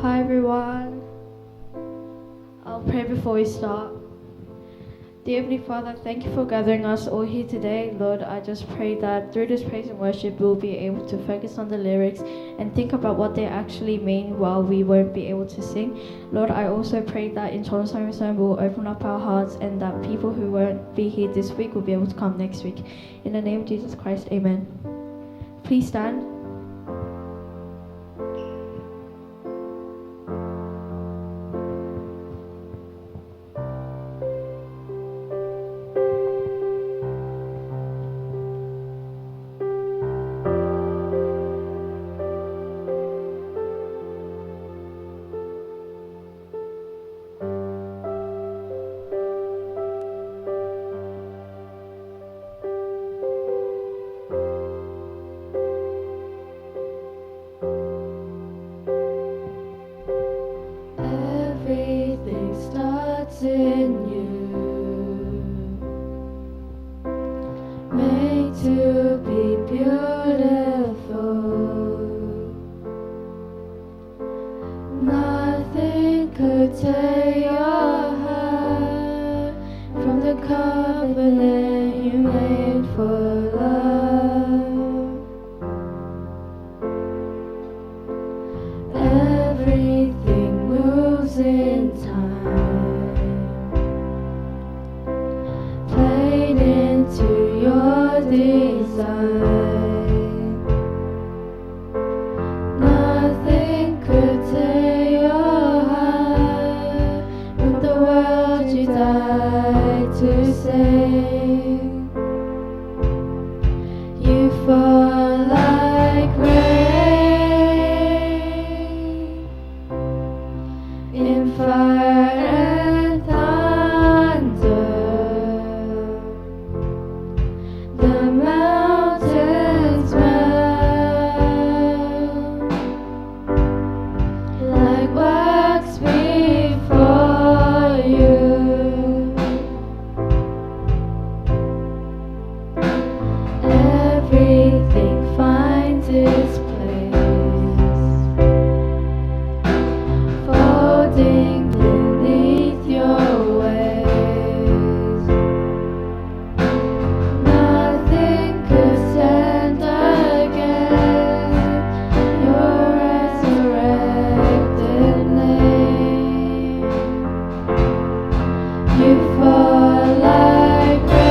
Hi everyone. I'll pray before we start. Dear Heavenly Father, thank you for gathering us all here today. Lord, I just pray that through this praise and worship, we'll be able to focus on the lyrics and think about what they actually mean while we won't be able to sing. Lord, I also pray that in Toronto Summer Zone we'll open up our hearts and that people who won't be here this week will be able to come next week. In the name of Jesus Christ, amen. Please stand. Everything starts in you, made to be beautiful. Nothing could tear your heart from the covenant you made for love. Everything moves in time, played into your design. Nothing could tear your heart from the world you died to save. You fall like rain in fire and thunder. The mountains melt like wax before you. Everything finds its place, folding beneath your waves. Nothing could stand against your resurrected name. You fall like rain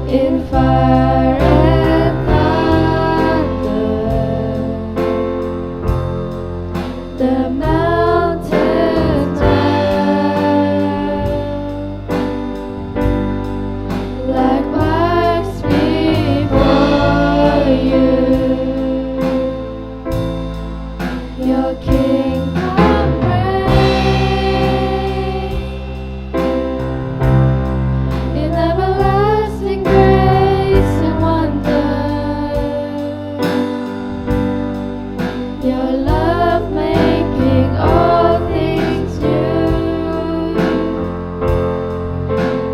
in fire and thunder. The mountains melt like wax before you. Your kingdom reigns in everlasting grace and wonder. Your love making all things new.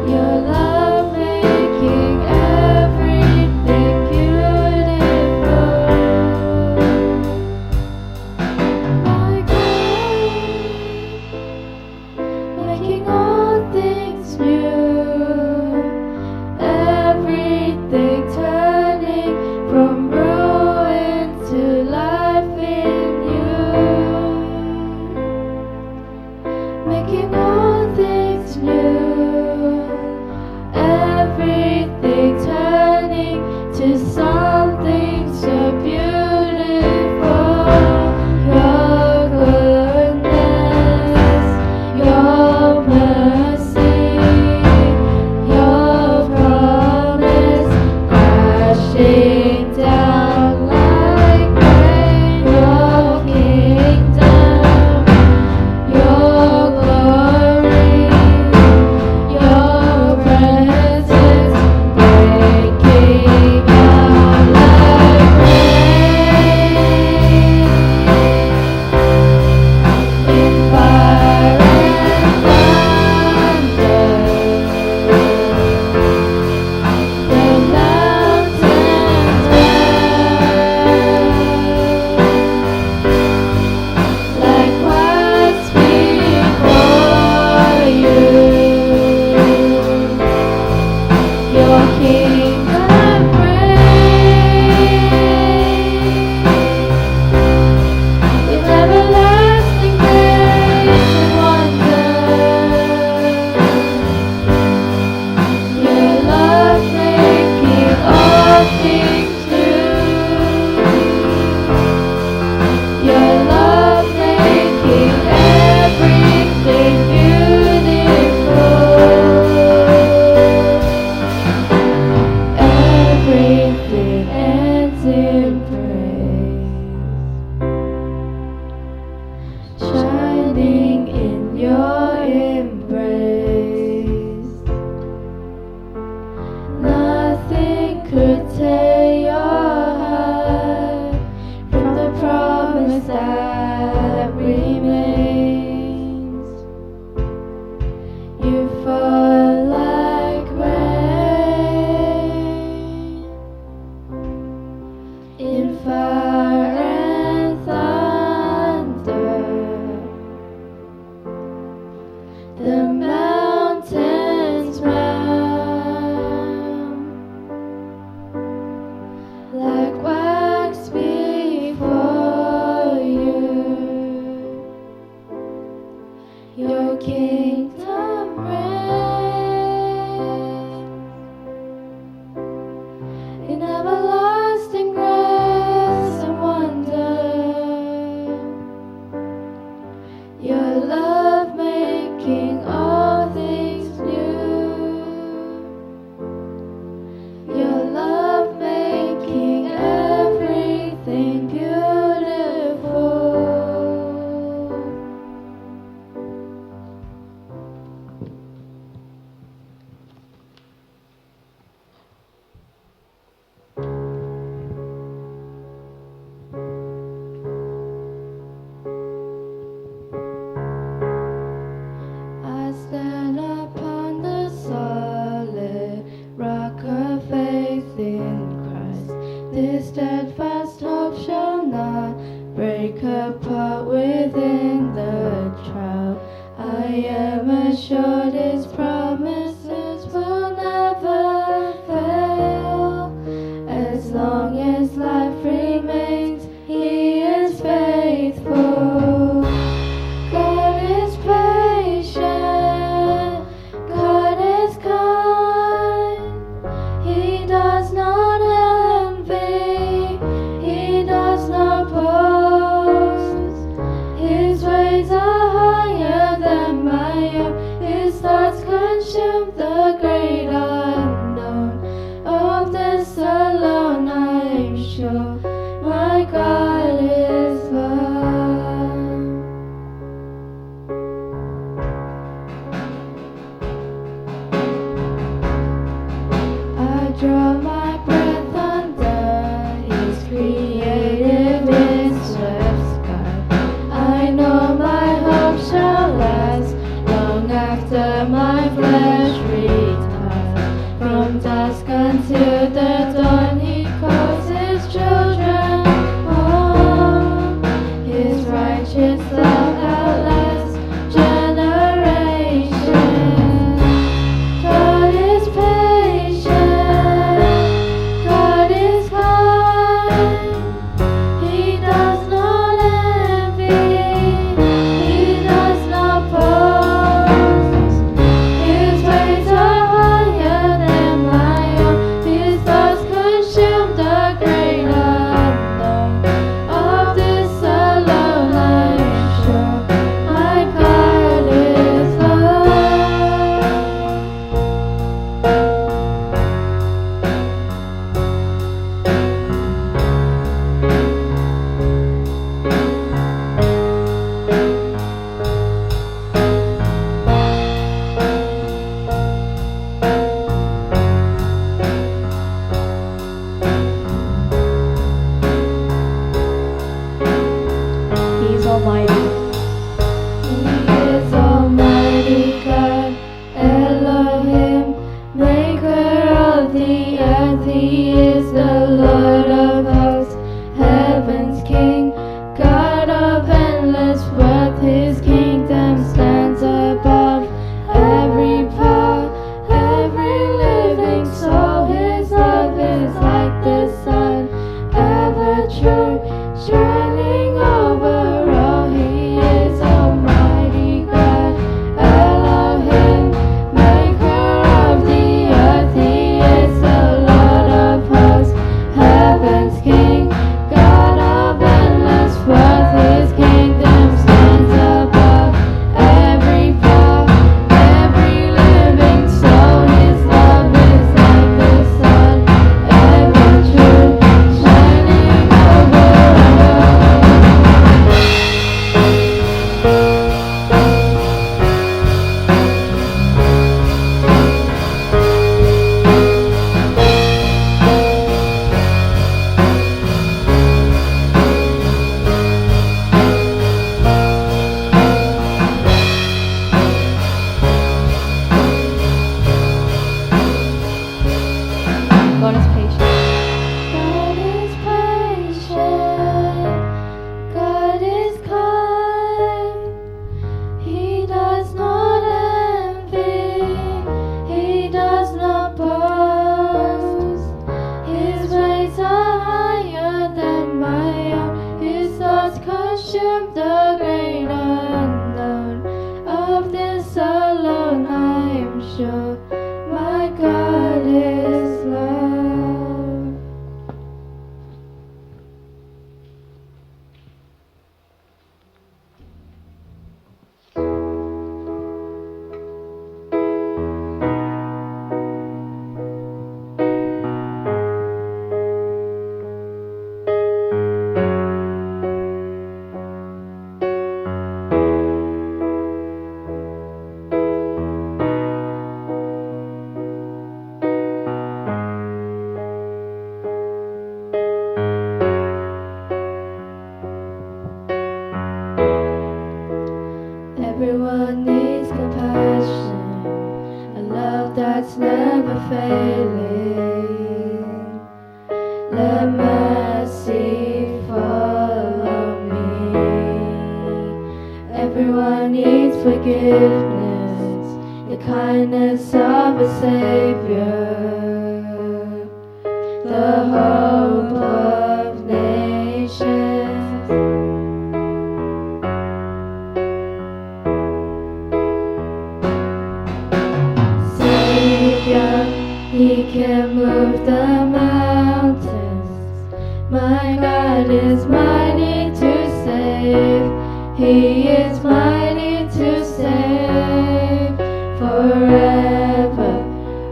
Your love making everything beautiful. My God, making all things new. Everything turning from ruin to life in you. Making all things new. Everything turning to something so beautiful. Your goodness, your mercy, your promise crashing down like rain. Your kingdom, your glory, your presence breaking out like rain in fire and thunder. The mountains This steadfast hope shall not break apart within the trial. I am assured His promises will never fail. As long as life remains, He is faithful. God is patient, God is kind. He does not envy, He does not boast. His ways are higher than my own. His thoughts consume the great unknown. Of this alone I am sure, my God is love. I draw my breath under His creative swept sky. I know my hope shall last long after my flesh retires. From dusk until the dawn, He calls His children let mercy follow me. Everyone needs forgiveness, the kindness of a Savior, the hope of nations. Savior, He can move the mountains. My God is mighty to save. He is mighty to save forever.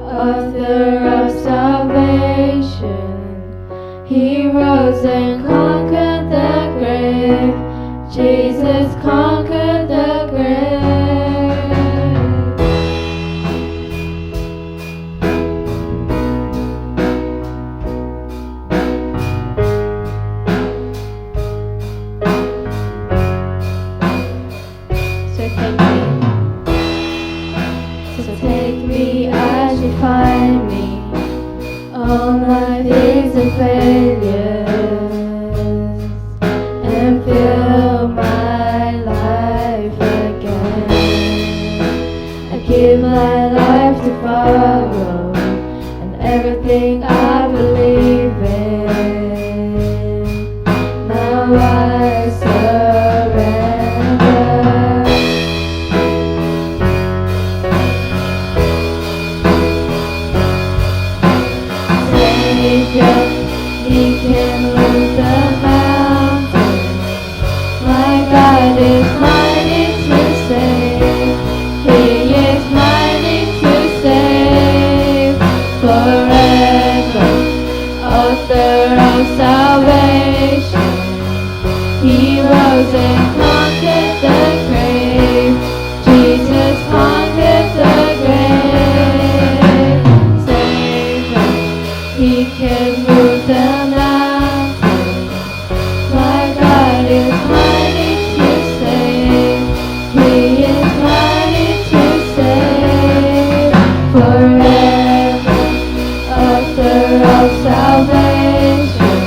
Author of salvation, He rose and conquered the grave. Jesus conquered the grave. So take me as you find me, all my fears and failures, and fill my life again. I give my life to follow, and everything I believe in. Now I surrender. He can move the mountains. My God is mighty to save. He is mighty to save forever. Author of salvation, He rose and conquered the grave. Jesus conquered the grave. Savior, He can move the mountains. My God is mighty to save. He is mighty to save forever. Author of salvation,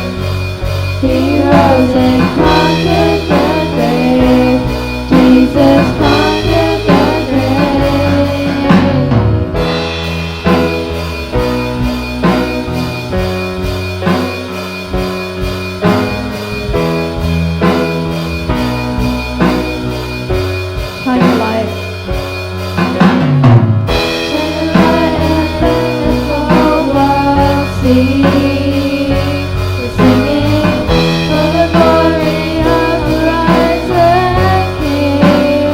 He rose and conquered the grave. Jesus conquered the grave. Shine your light. Shine a light and let the whole world see. We're singing for the glory of the risen King.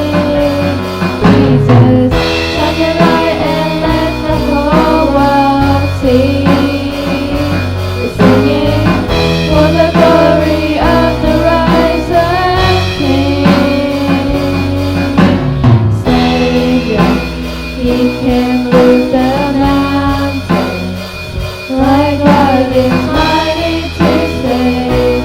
Jesus, shine your light and let the whole world see. We're singing for the glory of the risen King. Savior, He can move the mountains. My God is mighty to save.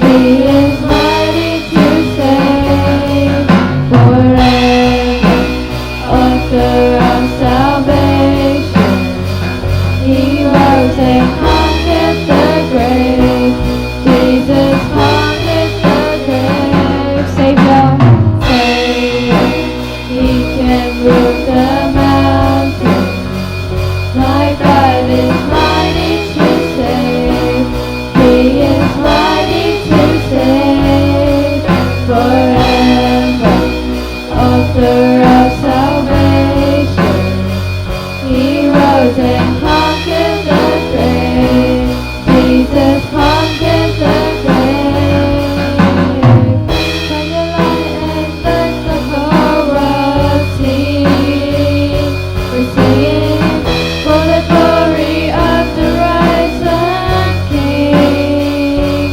He is mighty to save forever. Author of salvation, He rose and conquered the grave. Jesus conquered the grave. Savior, Savior, He can move the mountains. My God is mighty to save. He is mighty to save forever. Author of salvation, He rose and conquered the grave. Jesus conquered the grave. Shine your light and let the whole world see. We're singing for the glory of the risen King.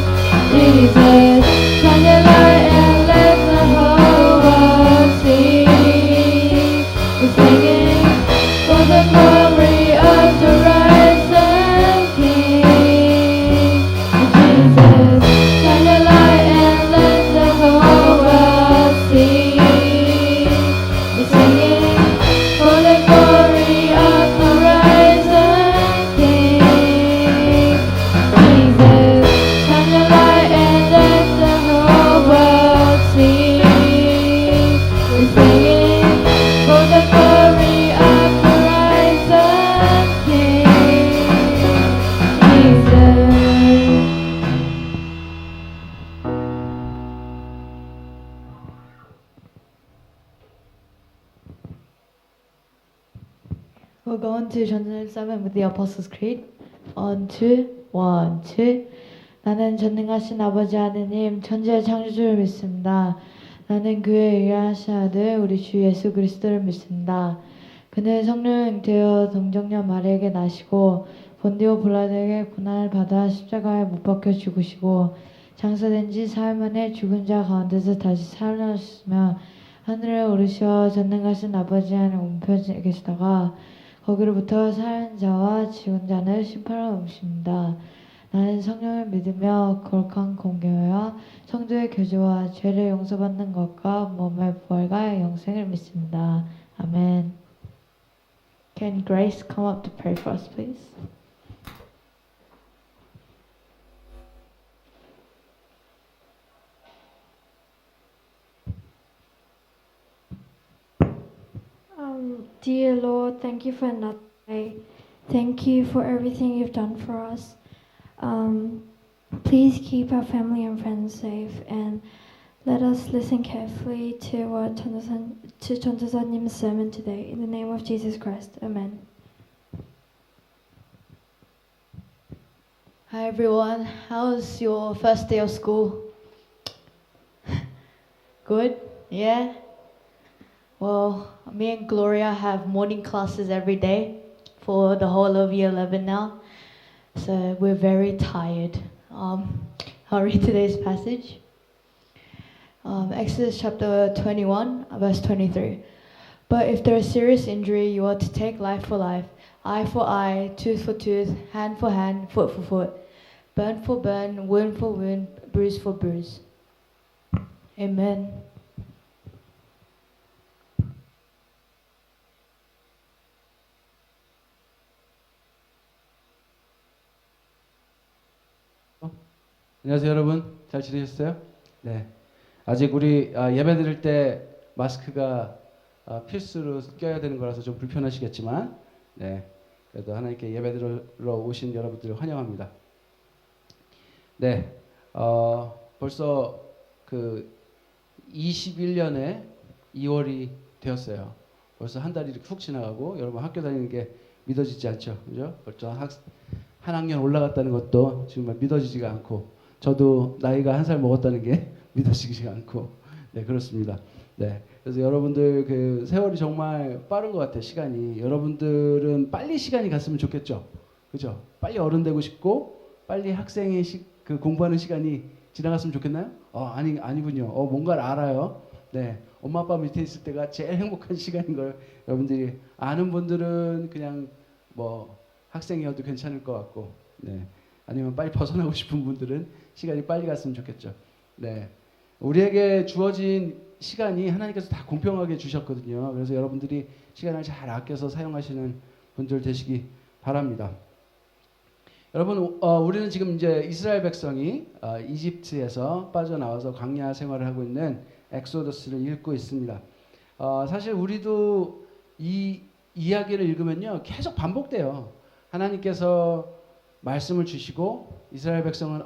Jesus, shine your light and let the whole world see. We're singing for the glory of the risen King. Jesus, shine your light and let the whole world see. We're singing for the glory of the risen King. Jesus, to John 7 with the Apostles' Creed. 1, 2, 1, 2. 나는 전능하신 아버지 하느님 천지의 창조주를 믿습니다. 나는 그의 의하신 아들 우리 주 예수 그리스도를 믿습니다. 그는 성령 되어 동정녀 마리에게 나시고 본디오 빌라도에게 고난을 받아 십자가에 못 박혀 죽으시고 장사된 지 사흘 만에 죽은 자 가운데서 다시 살아나셨으며 하늘에 오르시어 전능하신 아버지 하나님 우편에 계시다가 거기로부터 사는 자와 죽은 자를 심판하러 오십니다. 나는 성령을 믿으며 거룩한 공교회와 성도의 교제와 죄를 용서받는 것과 몸의 부활과 영생을 믿습니다. 아멘. Can Grace come up to pray for us, please? Dear Lord, thank you for another day. Thank you for everything you've done for us. Please keep our family and friends safe and let us listen carefully to 전도사님's sermon today. In the name of Jesus Christ, Amen. Hi everyone, how's your first day of school? Good? Yeah? Well, me and Gloria have morning classes every day for the whole of year 11 now. So we're very tired. I'll read today's passage. Exodus chapter 21, verse 23. But if there is serious injury, you are to take life for life, eye for eye, tooth for tooth, hand for hand, foot for foot, burn for burn, wound for wound, bruise for bruise. Amen. 안녕하세요 여러분, 잘 지내셨어요? 네. 아직 우리 예배 드릴 때 마스크가 필수로 껴야 되는 거라서 좀 불편하시겠지만, 네. 그래도 하나님께 예배 드리러 오신 여러분들을 환영합니다. 네. 벌써 그 21년에 2월이 되었어요. 벌써 한 달이 이렇게 훅 지나가고 여러분 학교 다니는 게 믿어지지 않죠, 그죠? 벌써 한 학년 올라갔다는 것도 정말 믿어지지가 않고. 저도 나이가 한 살 먹었다는 게 믿어지지가 않고, 네 그렇습니다. 네 그래서 여러분들 그 세월이 정말 빠른 것 같아요. 시간이 여러분들은 빨리 시간이 갔으면 좋겠죠, 그죠? 빨리 어른 되고 싶고 빨리 학생의 그 공부하는 시간이 지나갔으면 좋겠나요? 아니군요. 뭔가를 알아요. 네 엄마 아빠 밑에 있을 때가 제일 행복한 시간인 걸 여러분들이 아는 분들은 그냥 뭐 학생이어도 괜찮을 것 같고, 네. 아니면 빨리 벗어나고 싶은 분들은 시간이 빨리 갔으면 좋겠죠. 네, 우리에게 주어진 시간이 하나님께서 다 공평하게 주셨거든요. 그래서 여러분들이 시간을 잘 아껴서 사용하시는 분들 되시기 바랍니다. 여러분, 우리는 지금 이제 이스라엘 백성이 이집트에서 빠져나와서 광야 생활을 하고 있는 엑소더스를 읽고 있습니다. 사실 우리도 이 이야기를 읽으면요, 계속 반복돼요. 하나님께서 말씀을 주시고 이스라엘 백성은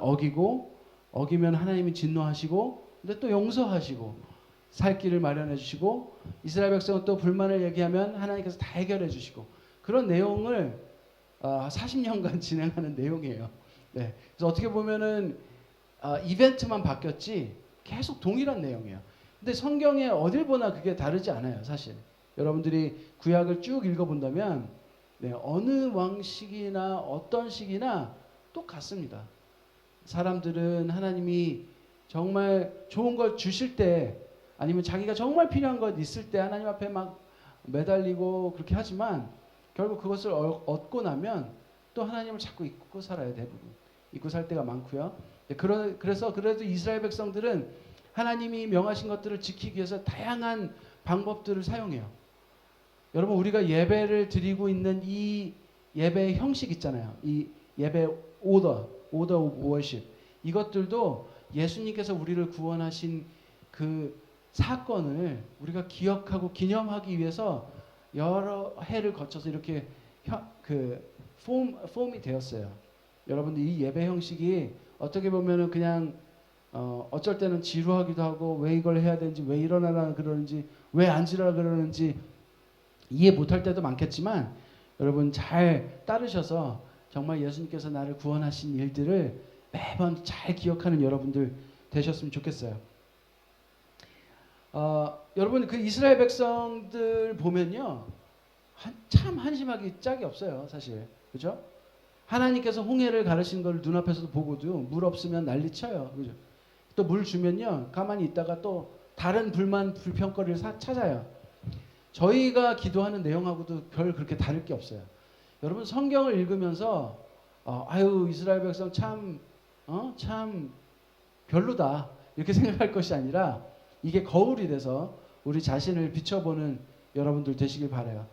어기면 하나님이 진노하시고, 근데 또 용서하시고 살 길을 마련해 주시고, 이스라엘 백성은 또 불만을 얘기하면 하나님께서 다 해결해 주시고, 그런 내용을 40년간 진행하는 내용이에요. 네. 그래서 어떻게 보면은 이벤트만 바뀌었지 계속 동일한 내용이에요. 근데 성경에 어딜 보나 그게 다르지 않아요, 사실. 여러분들이 구약을 쭉 읽어본다면 네, 어느 왕식이나 어떤 시기나 똑같습니다. 사람들은 하나님이 정말 좋은 걸 주실 때, 아니면 자기가 정말 필요한 것 있을 때 하나님 앞에 막 매달리고 그렇게 하지만 결국 그것을 얻고 나면 또 하나님을 자꾸 잊고 살아요. 대부분 잊고 살 때가 많고요. 그래서 그래도 이스라엘 백성들은 하나님이 명하신 것들을 지키기 위해서 다양한 방법들을 사용해요. 여러분, 우리가 예배를 드리고 있는 이 예배의 형식 있잖아요. 이 예배 order of worship. 이것들도 예수님께서 우리를 구원하신 그 사건을 우리가 기억하고 기념하기 위해서 여러 해를 거쳐서 이렇게 폼이 되었어요. 여러분들 이 예배 형식이 어떻게 보면은 그냥 어쩔 때는 지루하기도 하고, 왜 이걸 해야 되는지, 왜 일어나라 그러는지, 왜 앉으라 그러는지 이해 못할 때도 많겠지만, 여러분 잘 따르셔서 정말 예수님께서 나를 구원하신 일들을 매번 잘 기억하는 여러분들 되셨으면 좋겠어요. 여러분 그 이스라엘 백성들 보면요, 참 한심하기 짝이 없어요, 사실. 그죠? 하나님께서 홍해를 가르신 걸 눈앞에서도 보고도 물 없으면 난리 쳐요. 그죠? 또 물 주면요, 가만히 있다가 또 다른 불평거리를 찾아요. 저희가 기도하는 내용하고도 별 그렇게 다를 게 없어요. 여러분 성경을 읽으면서 아유 이스라엘 백성 참 별로다 이렇게 생각할 것이 아니라 이게 거울이 돼서 우리 자신을 비춰보는 여러분들 되시길 바라요.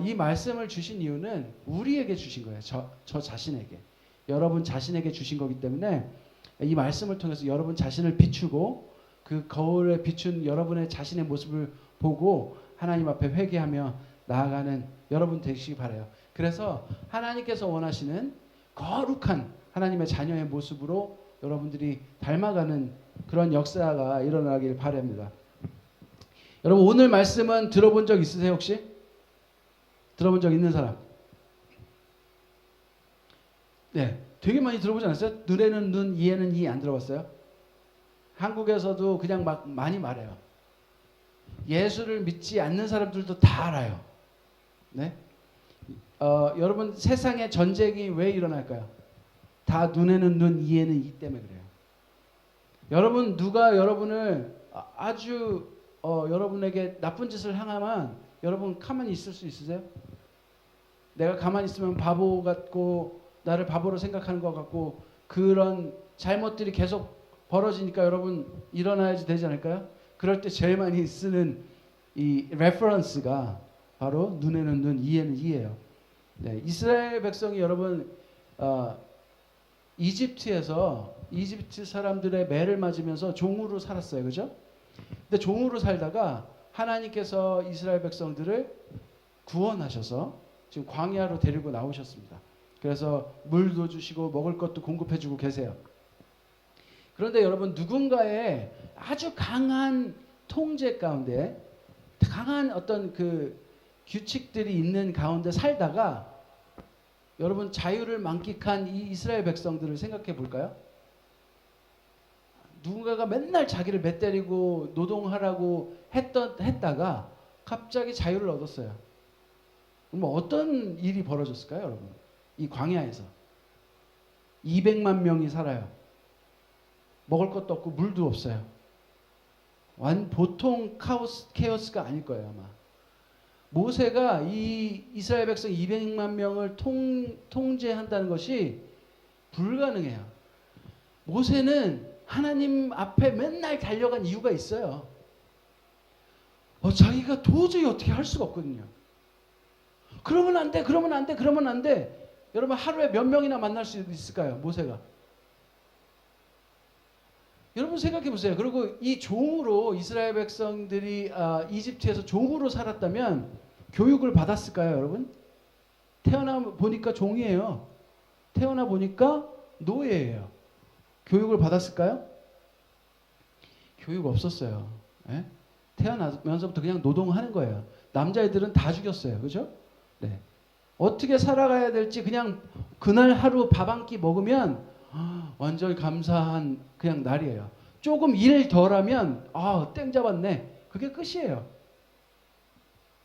이 말씀을 주신 이유는 우리에게 주신 거예요. 저 자신에게. 여러분 자신에게 주신 거기 때문에 이 말씀을 통해서 여러분 자신을 비추고 그 거울에 비춘 여러분의 자신의 모습을 보고 하나님 앞에 회개하며 나아가는 여러분 되시기 바라요. 그래서 하나님께서 원하시는 거룩한 하나님의 자녀의 모습으로 여러분들이 닮아가는 그런 역사가 일어나길 바랍니다. 여러분 오늘 말씀은 들어본 적 있으세요 혹시? 들어본 적 있는 사람? 네, 되게 많이 들어보지 않았어요? 눈에는 눈, 이에는 이 안 들어봤어요? 한국에서도 그냥 막 많이 말해요. 예수를 믿지 않는 사람들도 다 알아요. 네? 여러분 세상에 전쟁이 왜 일어날까요? 다 눈에는 눈, 이에는 이 때문에 그래요. 여러분 누가 여러분을 아주 여러분에게 나쁜 짓을 향하면 여러분 가만히 있을 수 있으세요? 내가 가만히 있으면 바보 같고 나를 바보로 생각하는 것 같고 그런 잘못들이 계속 벌어지니까 여러분 일어나야지 되지 않을까요? 그럴 때 제일 많이 쓰는 이 레퍼런스가 바로 눈에는 눈, 이에는 이예요. 네, 이스라엘 백성이 여러분 이집트에서 이집트 사람들의 매를 맞으면서 종으로 살았어요. 그죠? 근데 종으로 살다가 하나님께서 이스라엘 백성들을 구원하셔서 지금 광야로 데리고 나오셨습니다. 그래서 물도 주시고 먹을 것도 공급해 주고 계세요. 그런데 여러분 누군가의 아주 강한 통제 가운데 강한 어떤 그 규칙들이 있는 가운데 살다가 여러분 자유를 만끽한 이 이스라엘 백성들을 생각해 볼까요? 누군가가 맨날 자기를 맷때리고 노동하라고 했다가 갑자기 자유를 얻었어요. 그럼 어떤 일이 벌어졌을까요, 여러분? 이 광야에서 200만 명이 살아요. 먹을 것도 없고 물도 없어요. 보통 케오스가 아닐 거예요, 아마. 모세가 이 이스라엘 백성 200만 명을 통제한다는 것이 불가능해요. 모세는 하나님 앞에 맨날 달려간 이유가 있어요. 자기가 도저히 어떻게 할 수가 없거든요. 그러면 안 돼, 그러면 안 돼, 그러면 안 돼. 여러분 하루에 몇 명이나 만날 수 있을까요, 모세가? 여러분 생각해 보세요. 그리고 이 종으로 이스라엘 백성들이 이집트에서 종으로 살았다면 교육을 받았을까요, 여러분? 태어나 보니까 종이에요. 태어나 보니까 노예예요. 교육을 받았을까요? 교육 없었어요. 예? 태어나면서부터 그냥 노동하는 거예요. 남자애들은 다 죽였어요. 그죠? 네. 어떻게 살아가야 될지 그냥 그날 하루 밥 한 끼 먹으면 완전히 감사한 그냥 날이에요. 조금 일 덜하면 땡 잡았네. 그게 끝이에요.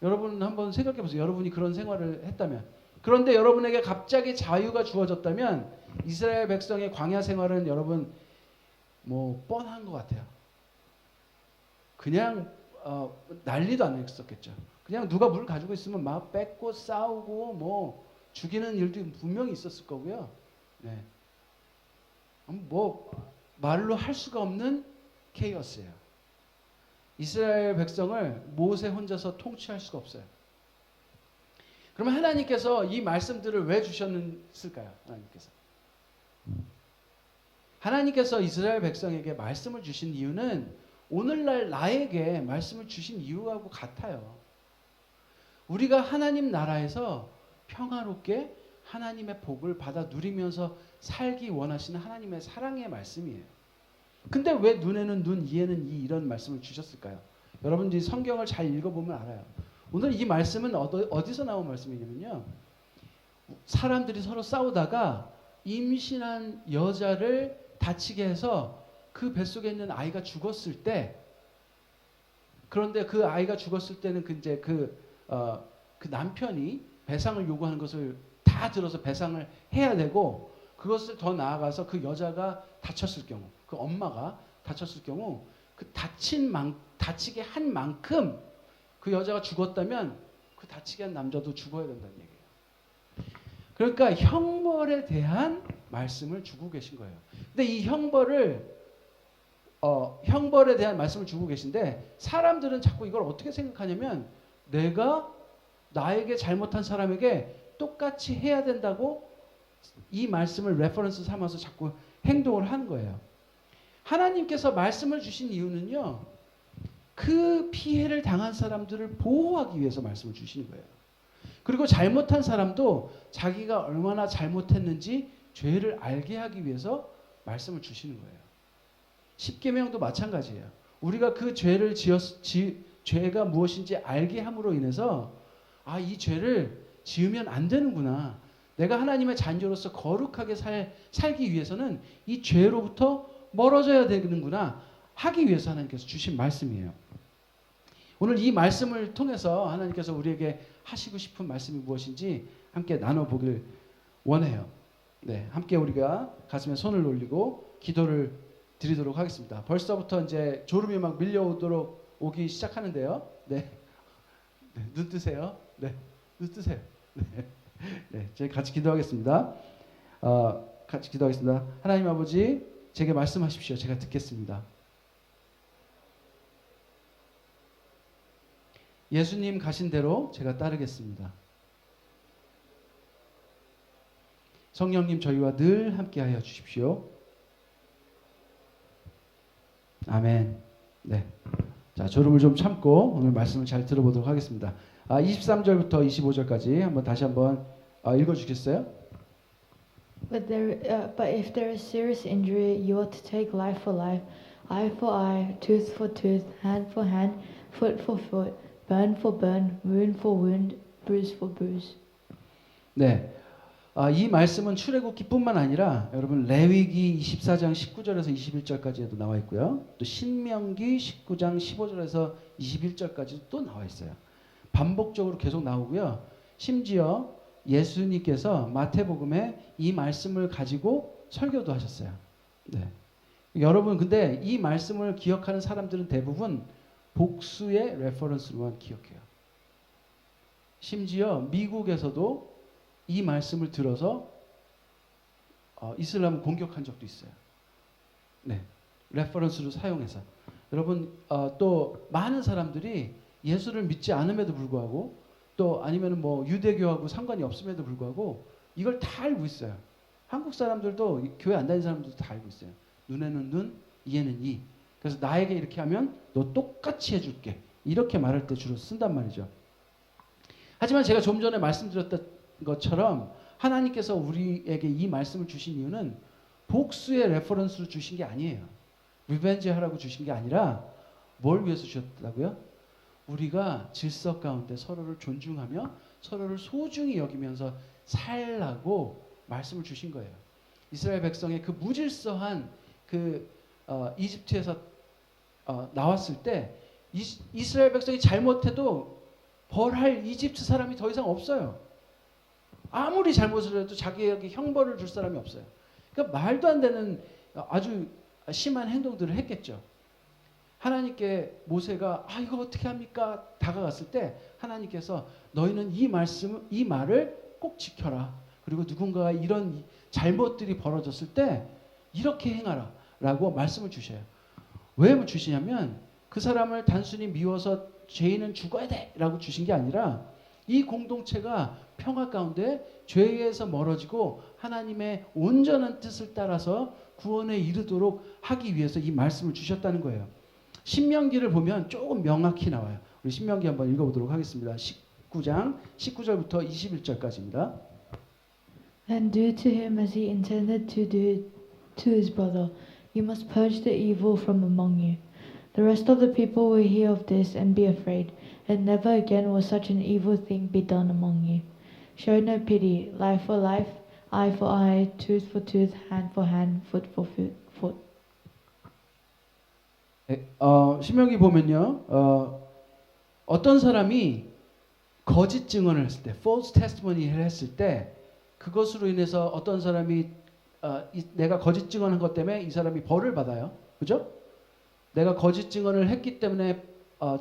여러분 한번 생각해 보세요. 여러분이 그런 생활을 했다면. 그런데 여러분에게 갑자기 자유가 주어졌다면 이스라엘 백성의 광야 생활은 여러분 뭐 뻔한 것 같아요. 그냥 난리도 안 났었겠죠. 그냥 누가 물 가지고 있으면 막 뺏고 싸우고 뭐 죽이는 일도 분명히 있었을 거고요. 네. 뭐 말로 할 수가 없는 케이오스예요. 이스라엘 백성을 모세 혼자서 통치할 수가 없어요. 그러면 하나님께서 이 말씀들을 왜 주셨을까요? 하나님께서 이스라엘 백성에게 말씀을 주신 이유는 오늘날 나에게 말씀을 주신 이유하고 같아요. 우리가 하나님 나라에서 평화롭게 하나님의 복을 받아 누리면서 살기 원하시는 하나님의 사랑의 말씀이에요. 근데 왜 눈에는 눈, 이에는 이 이런 말씀을 주셨을까요? 여러분들이 성경을 잘 읽어보면 알아요. 오늘 이 말씀은 어디서 나온 말씀이냐면요. 사람들이 서로 싸우다가 임신한 여자를 다치게 해서 그 뱃속에 있는 아이가 죽었을 때, 그런데 그 아이가 죽었을 때는 그 남편이 배상을 요구하는 것을 다 들어서 배상을 해야 되고, 그것을 더 나아가서 그 여자가 다쳤을 경우, 그 엄마가 다쳤을 경우 그 다치게 한 만큼 그 여자가 죽었다면 그 다치게 한 남자도 죽어야 된다는 얘기예요. 그러니까 형벌에 대한 말씀을 주고 계신 거예요. 근데 이 형벌에 대한 말씀을 주고 계신데, 사람들은 자꾸 이걸 어떻게 생각하냐면 내가 나에게 잘못한 사람에게 똑같이 해야 된다고 이 말씀을 레퍼런스 삼아서 자꾸 행동을 하는 거예요. 하나님께서 말씀을 주신 이유는요, 그 피해를 당한 사람들을 보호하기 위해서 말씀을 주시는 거예요. 그리고 잘못한 사람도 자기가 얼마나 잘못했는지 죄를 알게 하기 위해서 말씀을 주시는 거예요. 십계명도 마찬가지예요. 우리가 그 죄를 죄가 무엇인지 알게 함으로 인해서 이 죄를 지으면 안 되는구나. 내가 하나님의 자녀로서 거룩하게 살기 위해서는 이 죄로부터 멀어져야 되는구나 하기 위해서 하나님께서 주신 말씀이에요. 오늘 이 말씀을 통해서 하나님께서 우리에게 하시고 싶은 말씀이 무엇인지 함께 나눠보길 원해요. 네, 함께 우리가 가슴에 손을 올리고 기도를 드리도록 하겠습니다. 벌써부터 이제 졸음이 막 오기 시작하는데요. 네, 눈 뜨세요. 네, 눈 뜨세요. 네, 저희 같이 기도하겠습니다. 같이 기도하겠습니다. 하나님 아버지, 제게 말씀하십시오. 제가 듣겠습니다. 예수님 가신 대로 제가 따르겠습니다. 성령님, 저희와 늘 함께하여 주십시오. 아멘. 네. 자, 졸음을 좀 참고 오늘 말씀을 잘 들어보도록 하겠습니다. 23절부터 25절까지 한번 다시 한번 읽어주겠어요? But if there is serious injury, you ought to take life for life, eye for eye, tooth for tooth, hand for hand, foot for foot, burn for burn, wound for wound, bruise for bruise. 네. 이 말씀은 출애굽기뿐만 아니라 여러분 레위기 24장 19절에서 21절까지도 나와 있고요. 또 신명기 19장 15절에서 21절까지도 또 나와 있어요. 반복적으로 계속 나오고요. 심지어 예수님께서 마태복음에 이 말씀을 가지고 설교도 하셨어요. 네. 여러분 근데 이 말씀을 기억하는 사람들은 대부분 복수의 레퍼런스로만 기억해요. 심지어 미국에서도 이 말씀을 들어서 이슬람을 공격한 적도 있어요. 네, 레퍼런스로 사용해서. 여러분 또 많은 사람들이 예수를 믿지 않음에도 불구하고 또 아니면 뭐 유대교하고 상관이 없음에도 불구하고 이걸 다 알고 있어요. 한국 사람들도 교회 안 다니는 사람들도 다 알고 있어요. 눈에는 눈, 이에는 이. 그래서 나에게 이렇게 하면 너 똑같이 해줄게. 이렇게 말할 때 주로 쓴단 말이죠. 하지만 제가 좀 전에 말씀드렸던 것처럼 하나님께서 우리에게 이 말씀을 주신 이유는 복수의 레퍼런스로 주신 게 아니에요. 리벤지 하라고 주신 게 아니라 뭘 위해서 주셨다고요? 우리가 질서 가운데 서로를 존중하며 서로를 소중히 여기면서 살라고 말씀을 주신 거예요. 이스라엘 백성의 그 무질서한 이집트에서 나왔을 때 이스라엘 백성이 잘못해도 벌할 이집트 사람이 더 이상 없어요. 아무리 잘못을 해도 자기에게 형벌을 줄 사람이 없어요. 그러니까 말도 안 되는 아주 심한 행동들을 했겠죠. 하나님께 모세가 이거 어떻게 합니까? 다가갔을 때 하나님께서 너희는 이 말을 꼭 지켜라. 그리고 누군가가 이런 잘못들이 벌어졌을 때 이렇게 행하라 라고 말씀을 주셔요. 왜 주시냐면 그 사람을 단순히 미워서 죄인은 죽어야 돼 라고 주신 게 아니라 이 공동체가 평화 가운데 죄에서 멀어지고 하나님의 온전한 뜻을 따라서 구원에 이르도록 하기 위해서 이 말씀을 주셨다는 거예요. 신명기를 보면 조금 명확히 나와요. 우리 신명기 한번 읽어보도록 하겠습니다. 19장 19절부터 21절까지입니다. And do to him as he intended to do to his brother. You must purge the evil from among you. The rest of the people will hear of this and be afraid, and never again will such an evil thing be done among you. Show no pity, life for life, eye for eye, tooth for tooth, hand for hand, foot for foot. 신명기 보면요, 어떤 사람이 거짓 증언을 했을 때, false testimony를 했을 때, 그것으로 인해서 어떤 사람이 내가 거짓 증언한 것 때문에 이 사람이 벌을 받아요, 그죠? 내가 거짓 증언을 했기 때문에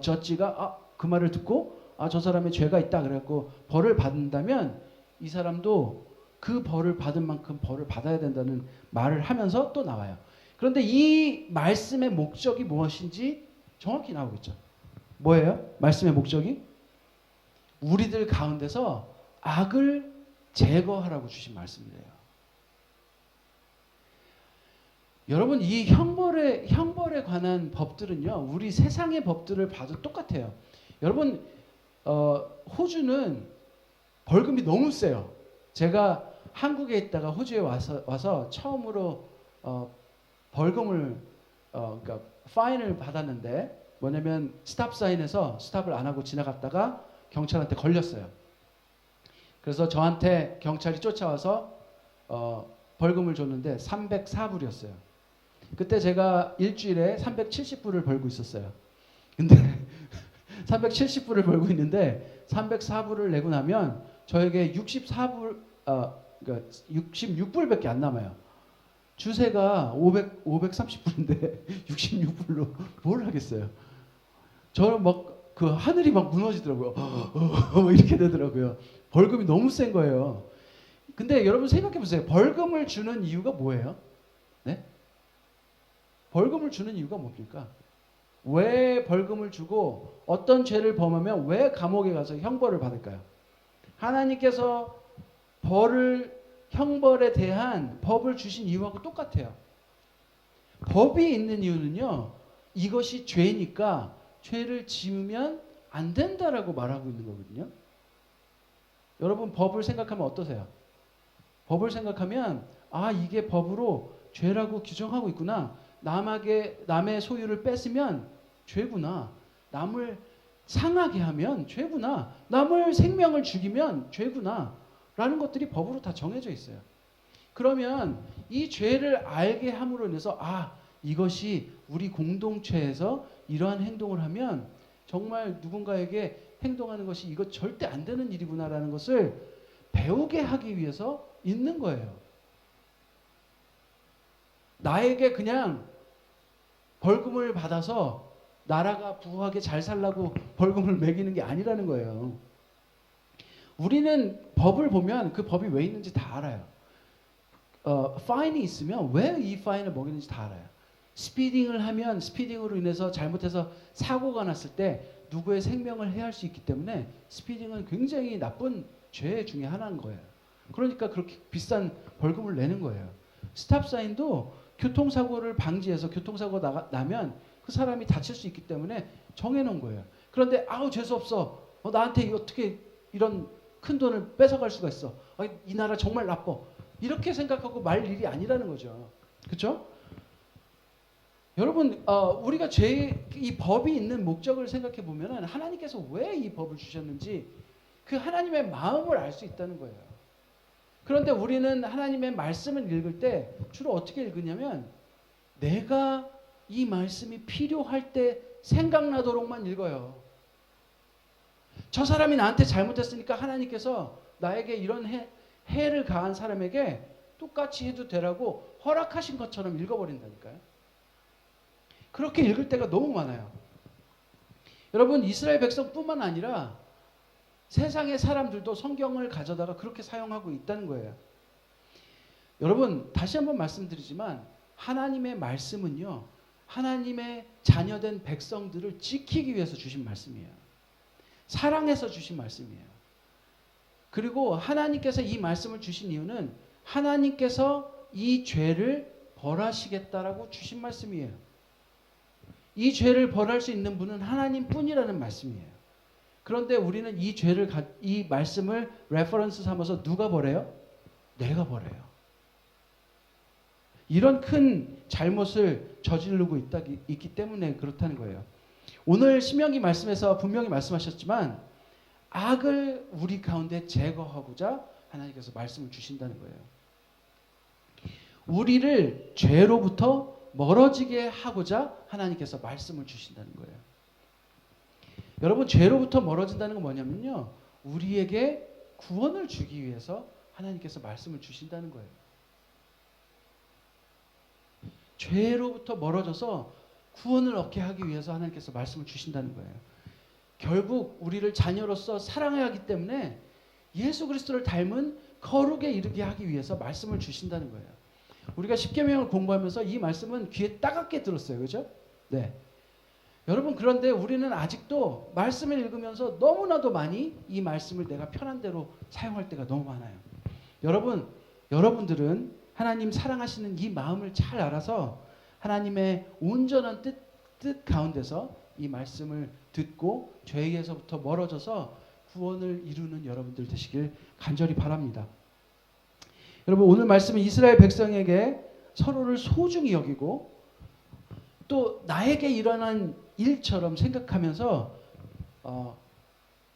저지가 그 말을 듣고 저 사람의 죄가 있다 그래갖고 벌을 받는다면 이 사람도 그 벌을 받은 만큼 벌을 받아야 된다는 말을 하면서 또 나와요. 그런데 이 말씀의 목적이 무엇인지 정확히 나오겠죠. 뭐예요? 말씀의 목적이? 우리들 가운데서 악을 제거하라고 주신 말씀이래요. 여러분, 이 형벌에 관한 법들은요, 우리 세상의 법들을 봐도 똑같아요. 여러분, 호주는 벌금이 너무 세요. 제가 한국에 있다가 호주에 와서 처음으로 벌금을 그러니까 파인을 받았는데, 뭐냐면 스탑 사인에서 스탑을 안 하고 지나갔다가 경찰한테 걸렸어요. 그래서 저한테 경찰이 쫓아와서 벌금을 줬는데 304불이었어요. 그때 제가 일주일에 370불을 벌고 있었어요. 근데 370불을 벌고 있는데 304불을 내고 나면 저에게 그러니까 66불밖에 안 남아요. 주세가 530불인데 66불로 뭘 하겠어요. 저는 막 그 하늘이 막 무너지더라고요. 이렇게 되더라고요. 벌금이 너무 센 거예요. 근데 여러분 생각해 보세요. 벌금을 주는 이유가 뭐예요? 네? 벌금을 주는 이유가 뭡니까? 왜 벌금을 주고 어떤 죄를 범하면 왜 감옥에 가서 형벌을 받을까요? 하나님께서 형벌에 대한 법을 주신 이유하고 똑같아요. 법이 있는 이유는요, 이것이 죄니까 죄를 지으면 안 된다라고 말하고 있는 거거든요. 여러분, 법을 생각하면 어떠세요? 법을 생각하면 이게 법으로 죄라고 규정하고 있구나. 남의 소유를 뺏으면 죄구나. 남을 상하게 하면 죄구나. 남을 생명을 죽이면 죄구나. 라는 것들이 법으로 다 정해져 있어요. 그러면 이 죄를 알게 함으로 인해서 이것이 우리 공동체에서 이러한 행동을 하면 정말 누군가에게 행동하는 것이 이거 절대 안 되는 일이구나라는 것을 배우게 하기 위해서 있는 거예요. 나에게 그냥 벌금을 받아서 나라가 부하게 잘 살라고 벌금을 매기는 게 아니라는 거예요. 우리는 법을 보면 그 법이 왜 있는지 다 알아요. 파인이 있으면 왜 이 파인을 먹이는지 다 알아요. 스피딩을 하면 스피딩으로 인해서 잘못해서 사고가 났을 때 누구의 생명을 해할 수 있기 때문에 스피딩은 굉장히 나쁜 죄 중에 하나인 거예요. 그러니까 그렇게 비싼 벌금을 내는 거예요. 스탑 사인도 교통사고를 방지해서 교통사고가 나면 그 사람이 다칠 수 있기 때문에 정해놓은 거예요. 그런데 재수없어. 나한테 어떻게 이런 큰 돈을 뺏어갈 수가 있어. 이 나라 정말 나빠. 이렇게 생각하고 말 일이 아니라는 거죠. 그렇죠? 여러분, 우리가 이 법이 있는 목적을 생각해 보면은 하나님께서 왜 이 법을 주셨는지 그 하나님의 마음을 알 수 있다는 거예요. 그런데 우리는 하나님의 말씀을 읽을 때 주로 어떻게 읽으냐면 내가 이 말씀이 필요할 때 생각나도록만 읽어요. 저 사람이 나한테 잘못했으니까 하나님께서 나에게 이런 해를 가한 사람에게 똑같이 해도 되라고 허락하신 것처럼 읽어버린다니까요. 그렇게 읽을 때가 너무 많아요. 여러분, 이스라엘 백성뿐만 아니라 세상의 사람들도 성경을 가져다가 그렇게 사용하고 있다는 거예요. 여러분, 다시 한번 말씀드리지만 하나님의 말씀은요, 하나님의 자녀된 백성들을 지키기 위해서 주신 말씀이에요. 사랑해서 주신 말씀이에요. 그리고 하나님께서 이 말씀을 주신 이유는 하나님께서 이 죄를 벌하시겠다라고 주신 말씀이에요. 이 죄를 벌할 수 있는 분은 하나님뿐이라는 말씀이에요. 그런데 우리는 이 말씀을 레퍼런스 삼아서 누가 벌해요? 내가 벌해요. 이런 큰 잘못을 저지르고 있기 때문에 그렇다는 거예요. 오늘 신명기 말씀에서 분명히 말씀하셨지만 악을 우리 가운데 제거하고자 하나님께서 말씀을 주신다는 거예요. 우리를 죄로부터 멀어지게 하고자 하나님께서 말씀을 주신다는 거예요. 여러분, 죄로부터 멀어진다는 건 뭐냐면요, 우리에게 구원을 주기 위해서 하나님께서 말씀을 주신다는 거예요. 죄로부터 멀어져서 구원을 얻게 하기 위해서 하나님께서 말씀을 주신다는 거예요. 결국 우리를 자녀로서 사랑해야 하기 때문에 예수 그리스도를 닮은 거룩에 이르게 하기 위해서 말씀을 주신다는 거예요. 우리가 십계명을 공부하면서 이 말씀은 귀에 따갑게 들었어요. 그렇죠? 네. 여러분, 그런데 우리는 아직도 말씀을 읽으면서 너무나도 많이 이 말씀을 내가 편한 대로 사용할 때가 너무 많아요. 여러분들은 하나님 사랑하시는 이 마음을 잘 알아서 하나님의 온전한 뜻 가운데서 이 말씀을 듣고 죄에서부터 멀어져서 구원을 이루는 여러분들 되시길 간절히 바랍니다. 여러분, 오늘 말씀은 이스라엘 백성에게 서로를 소중히 여기고 또 나에게 일어난 일처럼 생각하면서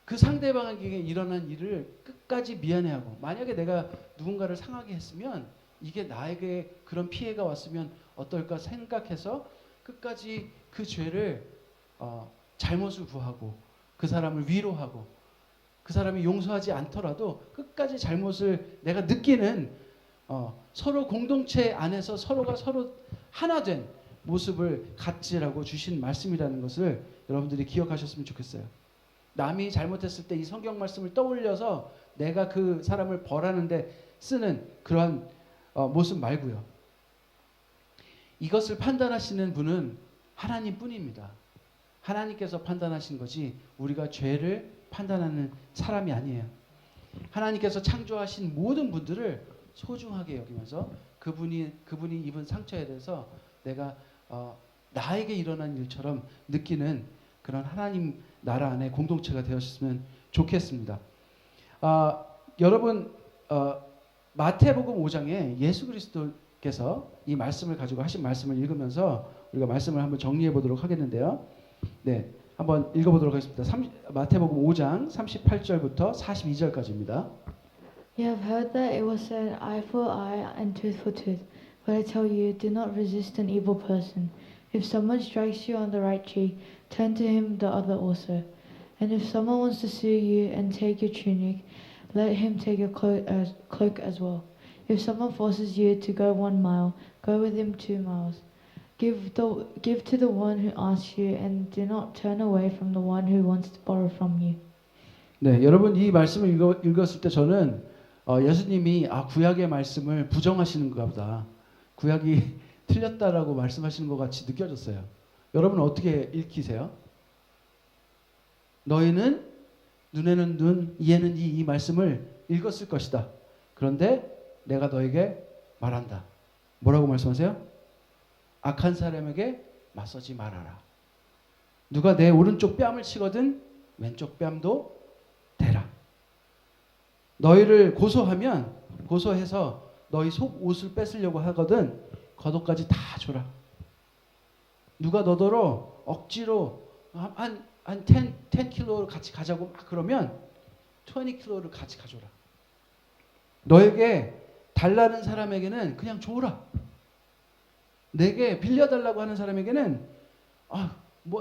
그 상대방에게 일어난 일을 끝까지 미안해하고, 만약에 내가 누군가를 상하게 했으면 이게 나에게 그런 피해가 왔으면 어떨까 생각해서 끝까지 그 죄를 잘못을 구하고 그 사람을 위로하고 그 사람이 용서하지 않더라도 끝까지 잘못을 내가 느끼는 서로 공동체 안에서 서로가 서로 하나 된 모습을 갖지라고 주신 말씀이라는 것을 여러분들이 기억하셨으면 좋겠어요. 남이 잘못했을 때 이 성경 말씀을 떠올려서 내가 그 사람을 벌하는데 쓰는 그러한 모습 말고요. 이것을 판단하시는 분은 하나님뿐입니다. 하나님께서 판단하신 거지 우리가 죄를 판단하는 사람이 아니에요. 하나님께서 창조하신 모든 분들을 소중하게 여기면서 그분이 입은 상처에 대해서 내가 나에게 일어난 일처럼 느끼는 그런 하나님 나라 안에 공동체가 되었으면 좋겠습니다. 여러분, 마태복음 5장에 예수 그리스도께서 이 말씀을 가지고 하신 말씀을 읽으면서 우리가 말씀을 한번 정리해 보도록 하겠는데요. 네, 한번 읽어보도록 하겠습니다. 마태복음 5장 38절부터 42절까지입니다. You have heard that it was said, eye for eye and tooth for tooth. But I tell you, do not resist an evil person. If someone strikes you on the right cheek, turn to him the other also. And if someone wants to sue you and take your tunic, let him take your cloak as well. If someone forces you to go 1 mile, go with him 2 miles. Give to the one who asks you, and do not turn away from the one who wants to borrow from you. 네, 여러분, 이 말씀을 읽었을 때 저는 예수님이 구약의 말씀을 부정하시는가 보다, 구약이 틀렸다라고 말씀하시는 것 같이 느껴졌어요. 여러분 어떻게 읽히세요? 너희는 눈에는 눈, 이에는 이 말씀을 읽었을 것이다. 그런데 내가 너에게 말한다. 뭐라고 말씀하세요? 악한 사람에게 맞서지 말아라. 누가 내 오른쪽 뺨을 치거든 왼쪽 뺨도 대라. 너희를 고소해서 너희 속 옷을 뺏으려고 하거든 겉옷까지 다 줘라. 누가 너더러 억지로 한 10kg를 같이 가자고 막 그러면 20kg를 같이 가져라. 너에게 달라는 사람에게는 그냥 줘라. 내게 빌려달라고 하는 사람에게는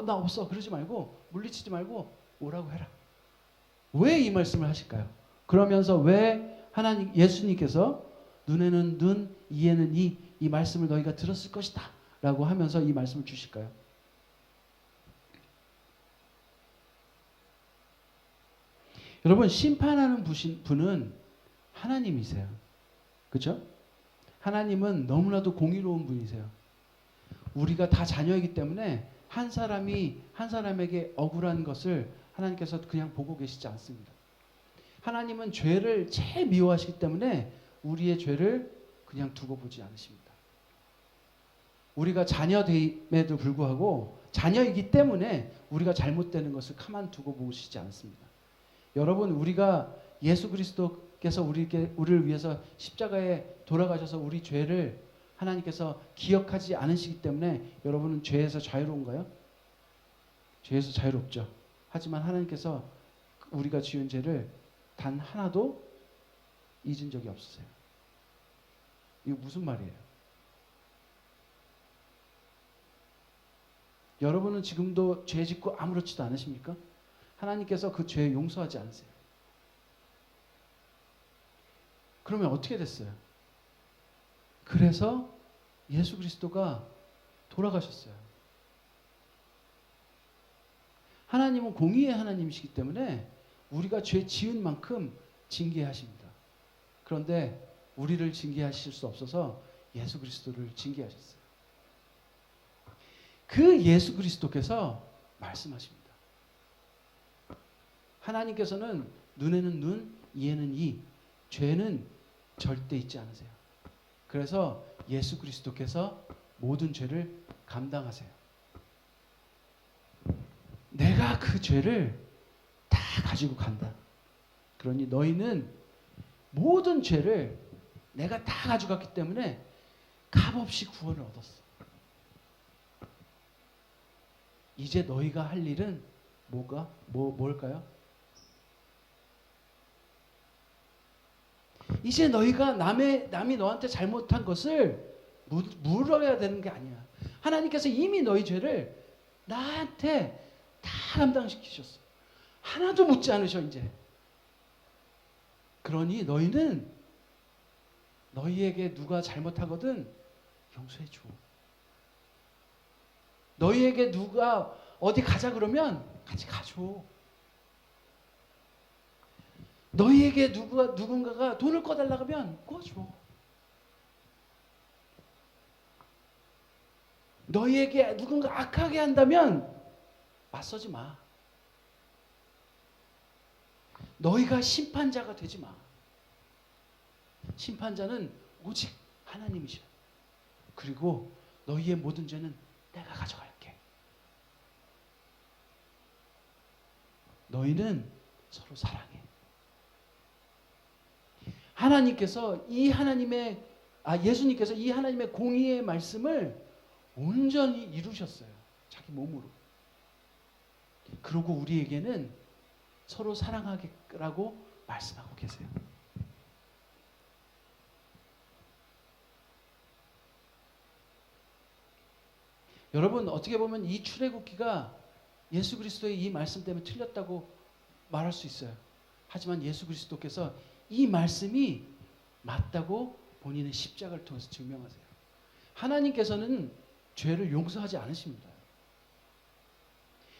나 없어 그러지 말고 물리치지 말고 오라고 해라. 왜 이 말씀을 하실까요? 그러면서 왜 예수님께서 눈에는 눈, 이에는 이 말씀을 너희가 들었을 것이다 라고 하면서 이 말씀을 주실까요? 여러분, 심판하는 분은 하나님이세요. 그렇죠? 하나님은 너무나도 공의로운 분이세요. 우리가 다 자녀이기 때문에 한 사람에게 억울한 것을 하나님께서 그냥 보고 계시지 않습니다. 하나님은 죄를 제일 미워하시기 때문에 우리의 죄를 그냥 두고 보지 않으십니다. 우리가 자녀됨에도 불구하고 자녀이기 때문에 우리가 잘못되는 것을 가만두고 보시지 않습니다. 여러분, 우리가 예수 그리스도께서 우리를 위해서 십자가에 돌아가셔서 우리 죄를 하나님께서 기억하지 않으시기 때문에 여러분은 죄에서 자유로운가요? 죄에서 자유롭죠. 하지만 하나님께서 우리가 지은 죄를 단 하나도 잊은 적이 없으세요. 이거 무슨 말이에요? 여러분은 지금도 죄 짓고 아무렇지도 않으십니까? 하나님께서 그 죄 용서하지 않으세요. 그러면 어떻게 됐어요? 그래서 예수 그리스도가 돌아가셨어요. 하나님은 공의의 하나님이시기 때문에 우리가 죄 지은 만큼 징계하십니다. 그런데 우리를 징계하실 수 없어서 예수 그리스도를 징계하셨어요. 그 예수 그리스도께서 말씀하십니다. 하나님께서는 눈에는 눈, 이에는 이, 죄는 절대 잊지 않으세요. 그래서 예수 그리스도께서 모든 죄를 감당하세요. 내가 그 죄를 다 가지고 간다. 그러니 너희는 모든 죄를 내가 다 가져갔기 때문에 값없이 구원을 얻었어. 이제 너희가 할 일은 뭘까요? 이제 너희가 남이 너한테 잘못한 것을 물어야 되는 게 아니야. 하나님께서 이미 너희 죄를 나한테 다 감당시키셨어. 하나도 묻지 않으셔 이제. 그러니 너희는 너희에게 누가 잘못하거든 용서해 줘. 너희에게 누가 어디 가자 그러면 같이 가줘. 너희에게 누군가가 돈을 꺼달라고 하면 꺼줘. 너희에게 누군가 악하게 한다면 맞서지 마. 너희가 심판자가 되지 마. 심판자는 오직 하나님이셔. 그리고 너희의 모든 죄는 내가 가져갈게. 너희는 서로 사랑해. 예수님께서 이 하나님의 공의의 말씀을 온전히 이루셨어요. 자기 몸으로. 그리고 우리에게는 서로 사랑하라고 말씀하고 계세요. 여러분 어떻게 보면 이 출애굽기가 예수 그리스도의 이 말씀 때문에 틀렸다고 말할 수 있어요. 하지만 예수 그리스도께서 이 말씀이 맞다고 본인의 십자가를 통해서 증명하세요. 하나님께서는 죄를 용서하지 않으십니다.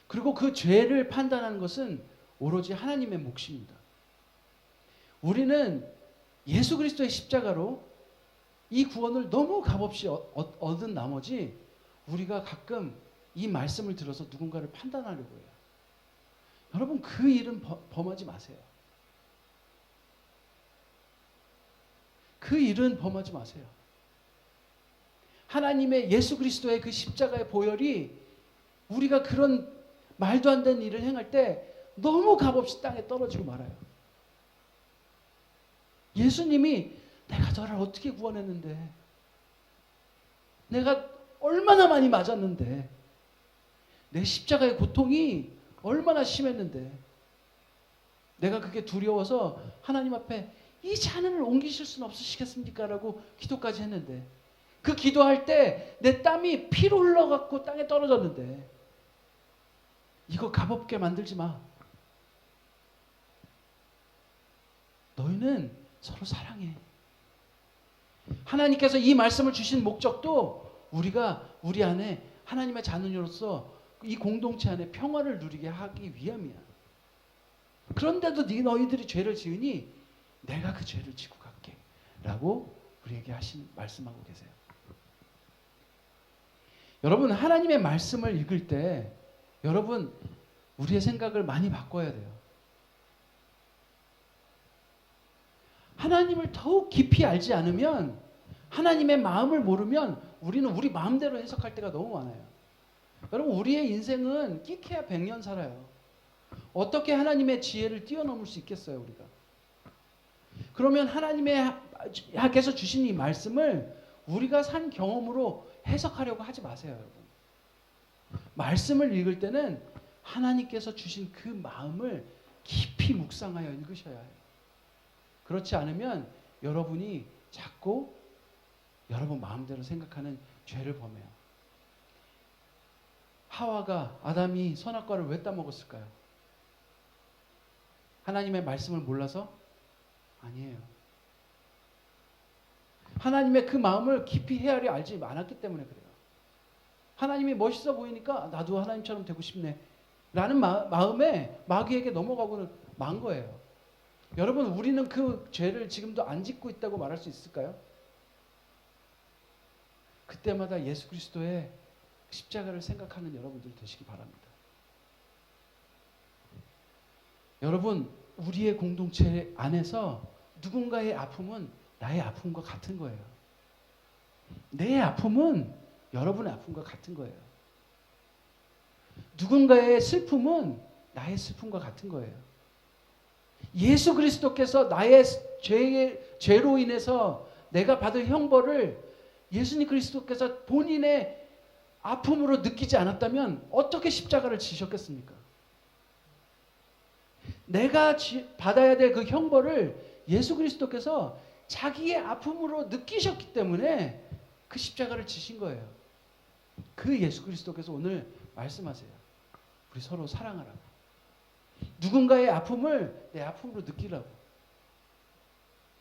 그리고 그 죄를 판단하는 것은 오로지 하나님의 몫입니다. 우리는 예수 그리스도의 십자가로 이 구원을 너무 값없이 얻은 나머지 우리가 가끔 이 말씀을 들어서 누군가를 판단하려고 해요. 여러분 그 일은 범하지 마세요. 그 일은 범하지 마세요. 하나님의 예수 그리스도의 그 십자가의 보혈이 우리가 그런 말도 안 되는 일을 행할 때 너무 값없이 땅에 떨어지고 말아요. 예수님이 내가 너를 어떻게 구원했는데, 내가 얼마나 많이 맞았는데, 내 십자가의 고통이 얼마나 심했는데, 내가 그게 두려워서 하나님 앞에 이 잔을 옮기실 수는 없으시겠습니까? 라고 기도까지 했는데, 그 기도할 때 내 땀이 피로 흘러갖고 땅에 떨어졌는데, 이거 값없게 만들지 마. 너희는 서로 사랑해. 하나님께서 이 말씀을 주신 목적도 우리가 우리 안에 하나님의 자녀로서 이 공동체 안에 평화를 누리게 하기 위함이야. 그런데도 너희들이 죄를 지으니 내가 그 죄를 지고 갈게 라고 우리에게 말씀하고 계세요. 여러분 하나님의 말씀을 읽을 때 여러분 우리의 생각을 많이 바꿔야 돼요. 하나님을 더욱 깊이 알지 않으면, 하나님의 마음을 모르면 우리는 우리 마음대로 해석할 때가 너무 많아요. 여러분 우리의 인생은 끼케야 100년 살아요. 어떻게 하나님의 지혜를 뛰어넘을 수 있겠어요 우리가? 그러면 하나님께서 주신 이 말씀을 우리가 산 경험으로 해석하려고 하지 마세요 여러분. 말씀을 읽을 때는 하나님께서 주신 그 마음을 깊이 묵상하여 읽으셔야 해요. 그렇지 않으면 여러분이 자꾸 여러분 마음대로 생각하는 죄를 범해요. 하와가 아담이 선악과를 왜 따먹었을까요? 하나님의 말씀을 몰라서? 아니에요. 하나님의 그 마음을 깊이 헤아려 알지 않았기 때문에 그래요. 하나님이 멋있어 보이니까 나도 하나님처럼 되고 싶네 라는 마음에 마귀에게 넘어가고는 만 거예요. 여러분, 우리는 그 죄를 지금도 안 짓고 있다고 말할 수 있을까요? 그때마다 예수 그리스도의 십자가를 생각하는 여러분들이 되시기 바랍니다. 여러분, 우리의 공동체 안에서 누군가의 아픔은 나의 아픔과 같은 거예요. 내 아픔은 여러분의 아픔과 같은 거예요. 누군가의 슬픔은 나의 슬픔과 같은 거예요. 예수 그리스도께서 나의 죄로 인해서 내가 받은 형벌을 예수님 그리스도께서 본인의 아픔으로 느끼지 않았다면 어떻게 십자가를 지셨겠습니까? 내가 받아야 될 그 형벌을 예수 그리스도께서 자기의 아픔으로 느끼셨기 때문에 그 십자가를 지신 거예요. 그 예수 그리스도께서 오늘 말씀하세요. 우리 서로 사랑하라고. 누군가의 아픔을 내 아픔으로 느끼라고.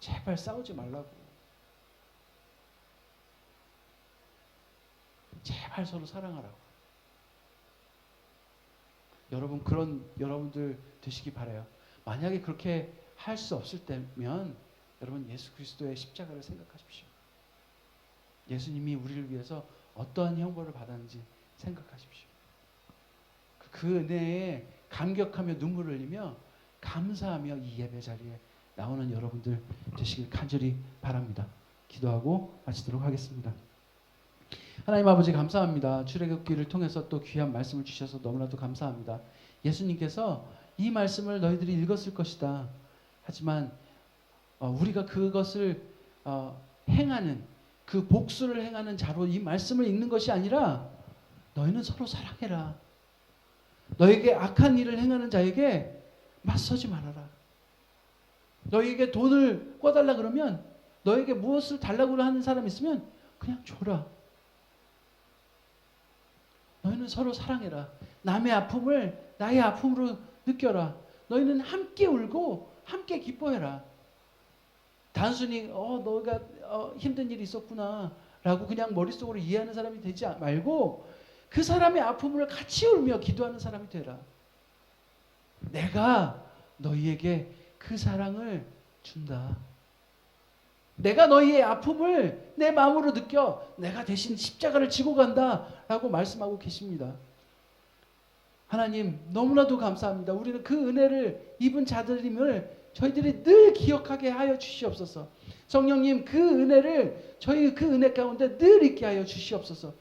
제발 싸우지 말라고. 제발 서로 사랑하라고. 여러분, 그런 여러분들 되시기 바라요. 만약에 그렇게 할 수 없을 때면 여러분 예수 그리스도의 십자가를 생각하십시오. 예수님이 우리를 위해서 어떠한 형벌을 받았는지 생각하십시오. 그 은혜에 감격하며 눈물을 흘리며 감사하며 이 예배 자리에 나오는 여러분들 되시길 간절히 바랍니다. 기도하고 마치도록 하겠습니다. 하나님 아버지 감사합니다. 출애굽기를 통해서 또 귀한 말씀을 주셔서 너무나도 감사합니다. 예수님께서 이 말씀을 너희들이 읽었을 것이다. 하지만 우리가 그것을 행하는 그 복수를 행하는 자로 이 말씀을 읽는 것이 아니라 너희는 서로 사랑해라. 너에게 악한 일을 행하는 자에게 맞서지 말아라. 너에게 돈을 꿔달라 그러면 너에게 무엇을 달라고 하는 사람 있으면 그냥 줘라. 너희는 서로 사랑해라. 남의 아픔을 나의 아픔으로 느껴라. 너희는 함께 울고 함께 기뻐해라. 단순히 너가 힘든 일이 있었구나 라고 그냥 머릿속으로 이해하는 사람이 되지 말고 그 사람의 아픔을 같이 울며 기도하는 사람이 되라. 내가 너희에게 그 사랑을 준다. 내가 너희의 아픔을 내 마음으로 느껴 내가 대신 십자가를 지고 간다 라고 말씀하고 계십니다. 하나님 너무나도 감사합니다. 우리는 그 은혜를 입은 자들임을 저희들이 늘 기억하게 하여 주시옵소서. 성령님 그 은혜를 저희 그 은혜 가운데 늘 있게 하여 주시옵소서.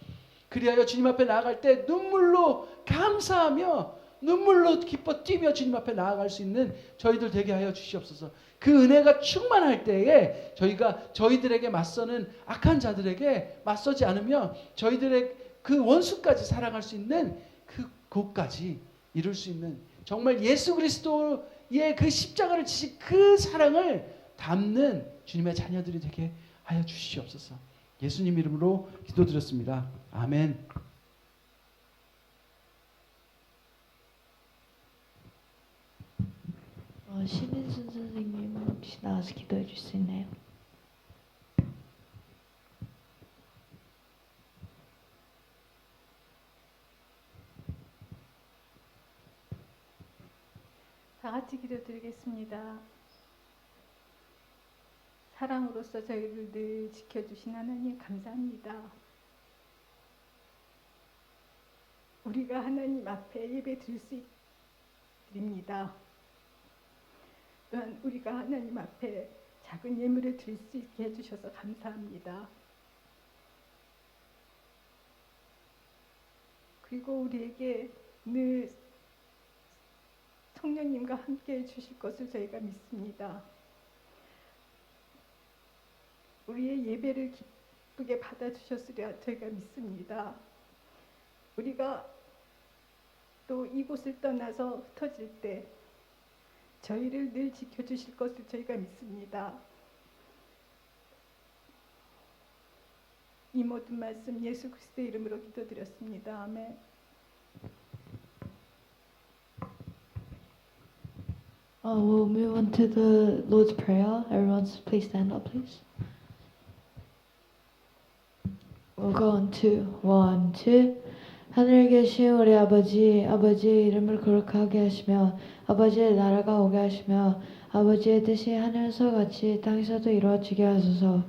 그리하여 주님 앞에 나아갈 때 눈물로 감사하며 눈물로 기뻐 뛰며 주님 앞에 나아갈 수 있는 저희들 되게 하여 주시옵소서. 그 은혜가 충만할 때에 저희가 저희들에게 맞서는 악한 자들에게 맞서지 않으며 저희들의 그 원수까지 사랑할 수 있는 그 곳까지 이룰 수 있는 정말 예수 그리스도의 그 십자가를 지신 그 사랑을 담는 주님의 자녀들이 되게 하여 주시옵소서. 예수님 이름으로 기도드렸습니다. 아멘. 신인순 선생님 혹시 나와서 기도해 줄 수 있나요? 다 같이 기도드리겠습니다. 사랑으로서 저희를 늘 지켜주신 하나님 감사합니다. 우리가 하나님 앞에 예배 드릴 수 드립니다. 또한 우리가 하나님 앞에 작은 예물을 드릴 수 있게 해주셔서 감사합니다. 그리고 우리에게 늘 성령님과 함께 해주실 것을 저희가 믿습니다. 우리의 예배를 기쁘게 받아주셨으리라 저희가 믿습니다. 우리가 또 이곳을 떠나서 흩어질 때 저희를 늘 지켜주실 것을 저희가 믿습니다. 이 모든 말씀 예수 그리스도의 이름으로 기도드렸습니다. 아멘. We'll move on to the Lord's Prayer. Everyone, please stand up, please. We'll go on to 1, 2. 하늘에 계신 우리 아버지, 아버지의 이름을 거룩하게 하시며 아버지의 나라가 오게 하시며 아버지의 뜻이 하늘에서 같이 땅에서도 이루어지게 하소서.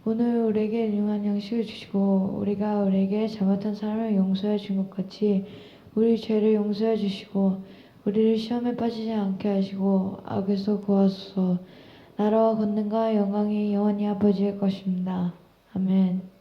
오늘 우리에게 일용할 양식을 주시고 우리가 우리에게 잘못한 사람을 용서해 준 것 같이 우리 죄를 용서해 주시고 우리를 시험에 빠지지 않게 하시고 악에서 구하소서. 나라와 권능과 영광이 영원히 아버지의 것입니다. 아멘.